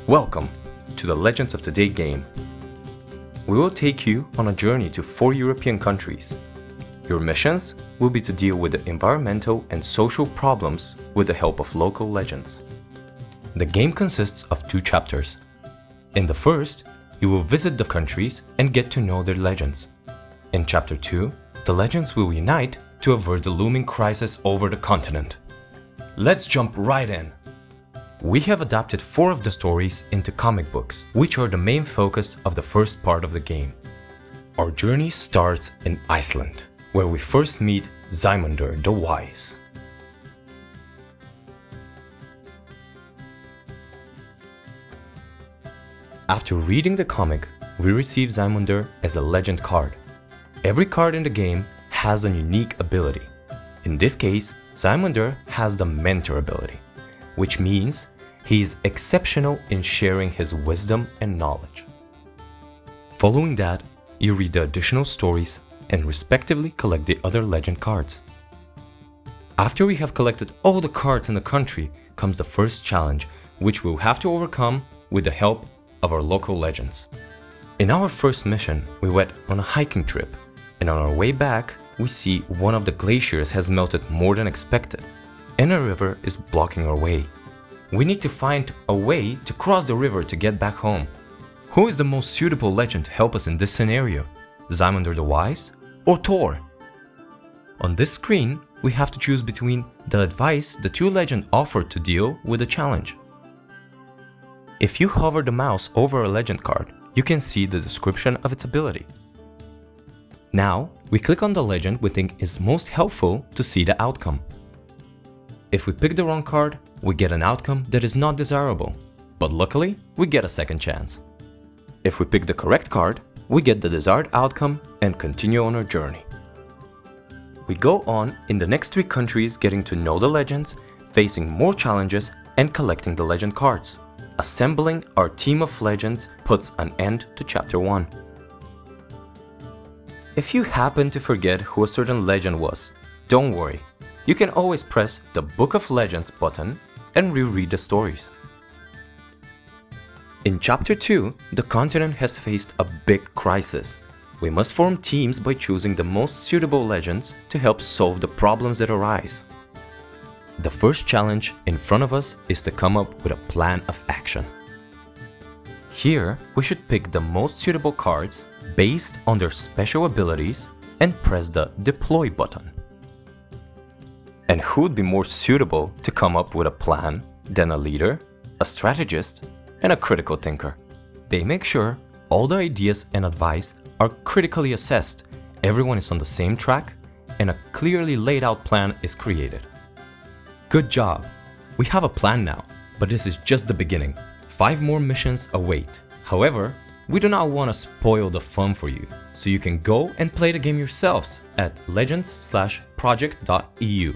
Welcome to the Legends of Today game. We will take you on a journey to 4 European countries. Your missions will be to deal with the environmental and social problems with the help of local legends. The game consists of 2 chapters. In the first, you will visit the countries and get to know their legends. In Chapter 2, the legends will unite to avert the looming crisis over the continent. Let's jump right in. We have adapted 4 of the stories into comic books, which are the main focus of the first part of the game. Our journey starts in Iceland, where we first meet Sæmundur the Wise. After reading the comic, we receive Sæmundur as a legend card. Every card in the game has a unique ability. In this case, Sæmundur has the mentor ability, which means he is exceptional in sharing his wisdom and knowledge. Following that, you read the additional stories and respectively collect the other legend cards. After we have collected all the cards in the country comes the first challenge, which we'll have to overcome with the help of our local legends. In our first mission, we went on a hiking trip, and on our way back, we see one of the glaciers has melted more than expected, and a river is blocking our way. We need to find a way to cross the river to get back home. Who is the most suitable legend to help us in this scenario? Sæmundur the Wise or Thor? On this screen, we have to choose between the advice the 2 legends offer to deal with the challenge. If you hover the mouse over a legend card, you can see the description of its ability. Now, we click on the legend we think is most helpful to see the outcome. If we pick the wrong card, we get an outcome that is not desirable, but luckily, we get a second chance. If we pick the correct card, we get the desired outcome and continue on our journey. We go on in the next 3 countries getting to know the legends, facing more challenges and collecting the legend cards. Assembling our team of legends puts an end to Chapter 1. If you happen to forget who a certain legend was, don't worry. You can always press the Book of Legends button and reread the stories. In Chapter 2, the continent has faced a big crisis. We must form teams by choosing the most suitable legends to help solve the problems that arise. The first challenge in front of us is to come up with a plan of action. Here, we should pick the most suitable cards based on their special abilities and press the Deploy button. And who would be more suitable to come up with a plan than a leader, a strategist, and a critical thinker? They make sure all the ideas and advice are critically assessed, everyone is on the same track, and a clearly laid out plan is created. Good job! We have a plan now, but this is just the beginning. 5 more missions await. However, we do not want to spoil the fun for you, so you can go and play the game yourselves at legends/project.eu.